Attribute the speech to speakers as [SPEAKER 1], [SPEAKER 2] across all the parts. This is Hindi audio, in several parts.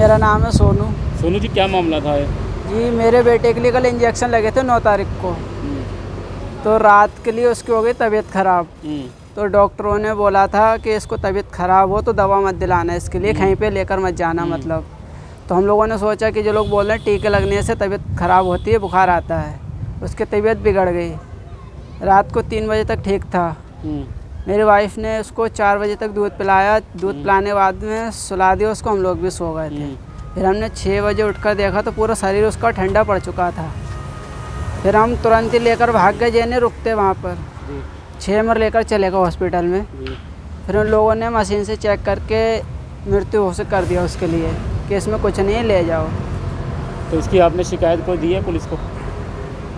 [SPEAKER 1] मेरा नाम है सोनू।
[SPEAKER 2] सोनू जी, क्या मामला था ये?
[SPEAKER 1] जी मेरे बेटे के लिए कल इंजेक्शन लगे थे 9 तारीख को। तो रात के लिए उसकी हो गई तबीयत ख़राब। तो डॉक्टरों ने बोला था कि इसको तबीयत ख़राब हो तो दवा मत दिलाना, इसके लिए कहीं पे लेकर मत जाना मतलब। तो हम लोगों ने सोचा कि जो लोग बोल रहे हैं टीके लगने से तबीयत ख़राब होती है, बुखार आता है, उसकी तबीयत बिगड़ गई। रात को 3 बजे तक ठीक था। मेरी वाइफ ने उसको 4 बजे तक दूध पिलाया। दूध पिलाने के बाद में सुला दिया उसको, हम लोग भी सो गए थे। फिर हमने 6 बजे उठकर देखा तो पूरा शरीर उसका ठंडा पड़ चुका था। फिर हम तुरंत ही लेकर भाग गए, जेने रुकते वहाँ पर 6 मिनट लेकर चले गए हॉस्पिटल में। फिर उन लोगों ने मशीन से चेक करके मृत्यु घोषित कर दिया उसके लिए कि इसमें कुछ नहीं, ले जाओ।
[SPEAKER 2] तो इसकी आपने शिकायत को दी है पुलिस को?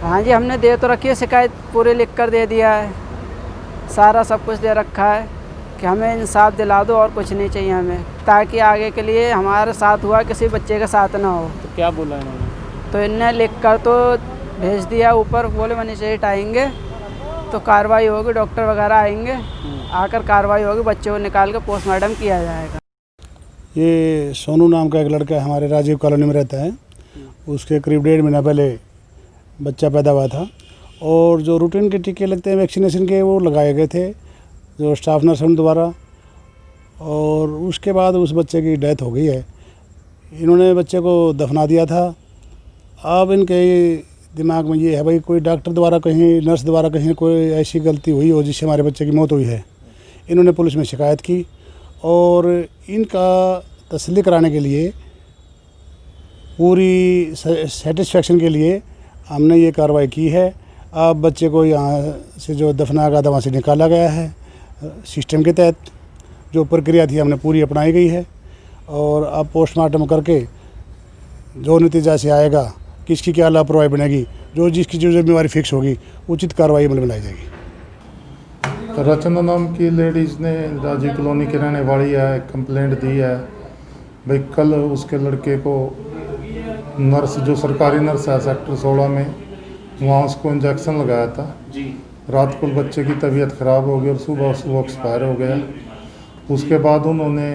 [SPEAKER 1] हाँ जी, हमने दे तो रखी है, शिकायत पूरी लिख कर दे दिया है, सारा सब कुछ दे रखा है कि हमें इंसाफ दिला दो और कुछ नहीं चाहिए हमें, ताकि आगे के लिए हमारे साथ हुआ किसी बच्चे के साथ ना हो।
[SPEAKER 2] तो क्या बोला इन्होंने?
[SPEAKER 1] तो इनने लिख कर तो भेज दिया ऊपर, बोले मजिस्ट्रेट आएंगे तो कार्रवाई होगी, डॉक्टर वगैरह आएंगे, आकर कार्रवाई होगी, बच्चे को निकाल कर पोस्टमार्टम किया जाएगा।
[SPEAKER 3] ये सोनू नाम का एक लड़का हमारे राजीव कॉलोनी में रहता है। उसके करीब 1.5 महीना पहले बच्चा पैदा हुआ था और जो रूटीन के टीके लगते हैं वैक्सीनेशन के, वो लगाए गए थे जो स्टाफ नर्सों द्वारा, और उसके बाद उस बच्चे की डेथ हो गई है। इन्होंने बच्चे को दफना दिया था। अब इनके दिमाग में ये है भाई कोई डॉक्टर द्वारा कहीं, नर्स द्वारा कहीं कोई ऐसी गलती हुई हो जिससे हमारे बच्चे की मौत हुई है। इन्होंने पुलिस में शिकायत की और इनका तसल्ली कराने के लिए, पूरी सेटिस्फेक्शन के लिए हमने ये कार्रवाई की है। अब बच्चे को यहाँ से जो दफना का दवा से निकाला गया है, सिस्टम के तहत जो प्रक्रिया थी हमने पूरी अपनाई गई है, और अब पोस्टमार्टम करके जो नतीजा से आएगा, किसकी क्या लापरवाही बनेगी, जिसकी जो जिम्मेवारी फिक्स होगी, उचित कार्रवाई अमल में लाई जाएगी।
[SPEAKER 4] रचना नाम की लेडीज़ ने राजीव कॉलोनी की रहने वाली है, कंप्लेंट दी है भाई कल उसके लड़के को नर्स, जो सरकारी नर्स है सेक्टर 16 में, वहाँ उसको इंजेक्शन लगाया था जी। रात को बच्चे की तबीयत ख़राब हो गई और सुबह वो एक्सपायर हो गया। उसके बाद उन्होंने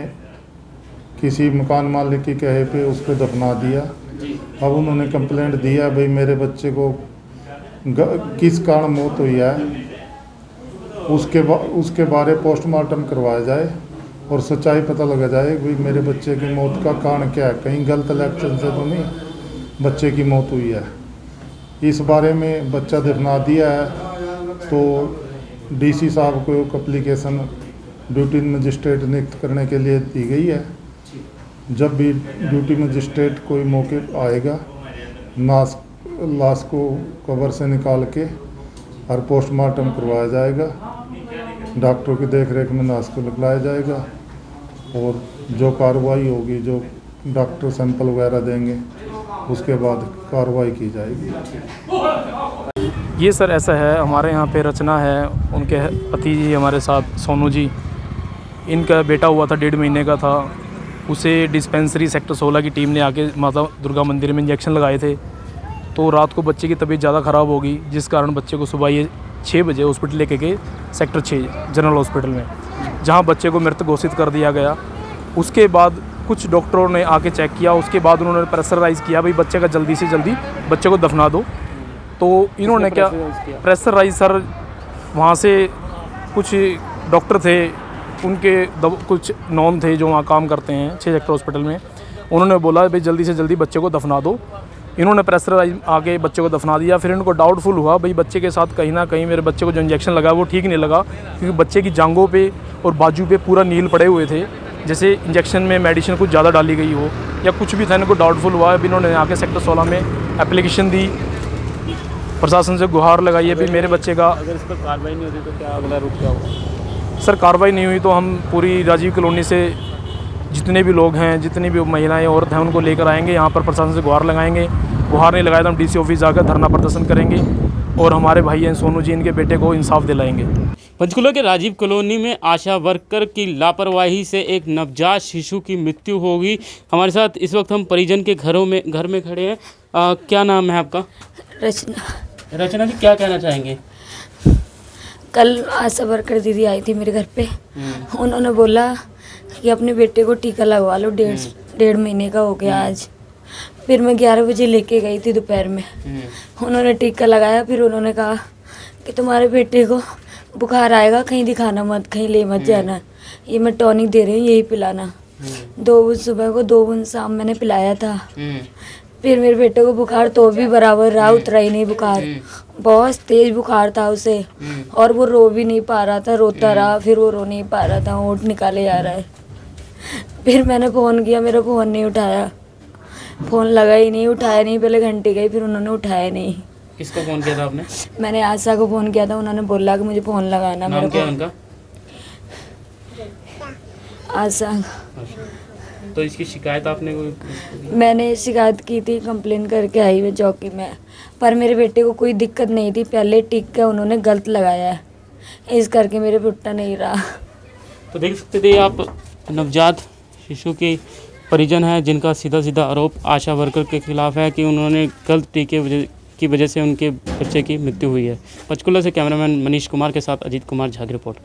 [SPEAKER 4] किसी मकान मालिक के कहे पे उसको दफना दिया। अब उन्होंने कंप्लेंट दिया भाई मेरे बच्चे को किस कारण मौत हुई है, उसके बारे पोस्टमार्टम करवाया जाए और सच्चाई पता लगा जाए भाई मेरे बच्चे की मौत का कारण क्या है, कहीं गलत इलेक्शन से तो नहीं बच्चे की मौत हुई है। इस बारे में बच्चा दफना दिया है तो डीसी साहब को एक एप्लीकेशन ड्यूटी मजिस्ट्रेट नियुक्त करने के लिए दी गई है। जब भी ड्यूटी मजिस्ट्रेट कोई मौके आएगा, लाश को कब्र से निकाल के और पोस्टमार्टम करवाया जाएगा, डॉक्टरों की देखरेख में लाश को निकलाया जाएगा और जो कार्रवाई होगी, जो डॉक्टर सैंपल वगैरह देंगे, उसके बाद कार्रवाई की जाएगी।
[SPEAKER 5] ये सर ऐसा है, हमारे यहाँ पे रचना है, उनके पति जी हमारे साथ सोनू जी, इनका बेटा हुआ था 1.5 महीने का था। उसे डिस्पेंसरी सेक्टर 16 की टीम ने आके माता दुर्गा मंदिर में इंजेक्शन लगाए थे। तो रात को बच्चे की तबीयत ज़्यादा ख़राब हो गई, जिस कारण बच्चे को सुबह ये 6 बजे हॉस्पिटल लेके गए, सेक्टर 6 जनरल हॉस्पिटल में, जहाँ बच्चे को मृत घोषित कर दिया गया। उसके बाद कुछ डॉक्टरों ने आके चेक किया, उसके बाद उन्होंने प्रेशराइज़ किया भाई बच्चे का जल्दी से जल्दी बच्चे को दफना दो। तो इन्होंने क्या प्रेशराइज सर, वहाँ से कुछ डॉक्टर थे, उनके कुछ नॉन थे जो वहाँ काम करते हैं 6 सेक्टर हॉस्पिटल में, उन्होंने बोला भाई जल्दी से जल्दी बच्चे को दफना दो। इन्होंने प्रेशराइज आके बच्चे को दफना दिया। फिर इनको डाउटफुल हुआ भाई बच्चे के साथ कहीं ना कहीं मेरे बच्चे को जो इंजेक्शन लगा वो ठीक नहीं लगा, क्योंकि बच्चे की जांघों पे और बाजू पे पूरा नील पड़े हुए थे, जैसे इंजेक्शन में मेडिसिन कुछ ज़्यादा डाली गई हो या कुछ भी था। इनको डाउटफुल हुआ। अब इन्होंने आके सेक्टर 16 में एप्लीकेशन दी, प्रशासन से गुहार लगाई है भी मेरे बच्चे का।
[SPEAKER 2] अगर इस पर कार्रवाई नहीं होती तो क्या अगला रुख क्या होगा?
[SPEAKER 5] सर कार्रवाई नहीं हुई तो हम पूरी राजीव कॉलोनी से जितने भी लोग हैं, जितनी भी महिलाएं औरत हैं, उनको लेकर आएंगे, यहाँ पर प्रशासन से गुहार लगाएंगे। गुहार नहीं लगाए तो हम डीसी ऑफिस जाकर धरना प्रदर्शन करेंगे और हमारे भाई हैं सोनू जी, इनके बेटे को इंसाफ दिलाएंगे।
[SPEAKER 2] पंचकुला के राजीव कॉलोनी में आशा वर्कर की लापरवाही से एक नवजात शिशु की मृत्यु हो गई। हमारे साथ इस वक्त हम परिजन के घर में खड़े हैं। क्या नाम है आपका?
[SPEAKER 6] रचना।
[SPEAKER 2] रचना जी, क्या कहना चाहेंगे?
[SPEAKER 6] कल आशा वर्कर दीदी आई थी मेरे घर पे। उन्होंने बोला कि अपने बेटे को टीका लगवा लो, 1.5 महीने का हो गया आज। फिर मैं 11 बजे लेके गई थी दोपहर में, उन्होंने टीका लगाया। फिर उन्होंने कहा कि तुम्हारे बेटे को बुखार आएगा, कहीं दिखाना मत, कहीं ले मत जाना, ये मैं टॉनिक दे रही हूँ, यही पिलाना। 2 बूंद सुबह को, 2 बूंद शाम मैंने पिलाया था। फिर मेरे बेटे को बुखार तो भी बराबर रहा, उतरा ही नहीं बुखार, बहुत तेज बुखार था उसे, और वो रो भी नहीं पा रहा था, रोता रहा। फिर वो रो नहीं पा रहा था, होंठ निकाले जा रहा है। फिर मैंने फ़ोन किया, मेरा फ़ोन नहीं उठाया, फ़ोन लगा ही नहीं, उठाया नहीं। पहले घंटे गई, फिर उन्होंने उठाया नहीं।
[SPEAKER 2] किसको फ़ोन किया था आपने?
[SPEAKER 6] मैंने आशा को फ़ोन किया था, उन्होंने बोला कि मुझे फ़ोन लगाना।
[SPEAKER 2] नाम क्या है उनका?
[SPEAKER 6] आशा।
[SPEAKER 2] तो इसकी शिकायत आपने कोई?
[SPEAKER 6] मैंने शिकायत की थी, कंप्लेन करके आई मैं चौकी में, पर मेरे बेटे को कोई दिक्कत नहीं थी। पहले टीका उन्होंने गलत लगाया है, इस करके मेरे बेटा नहीं रहा।
[SPEAKER 2] तो देख सकते थे आप, नवजात शिशु के परिजन हैं जिनका सीधा सीधा आरोप आशा वर्कर के खिलाफ है कि उन्होंने गलत टीके की वजह से उनके बच्चे की मृत्यु हुई है। पंचकुला से कैमरामैन मनीष कुमार के साथ अजीत कुमार झा की रिपोर्ट।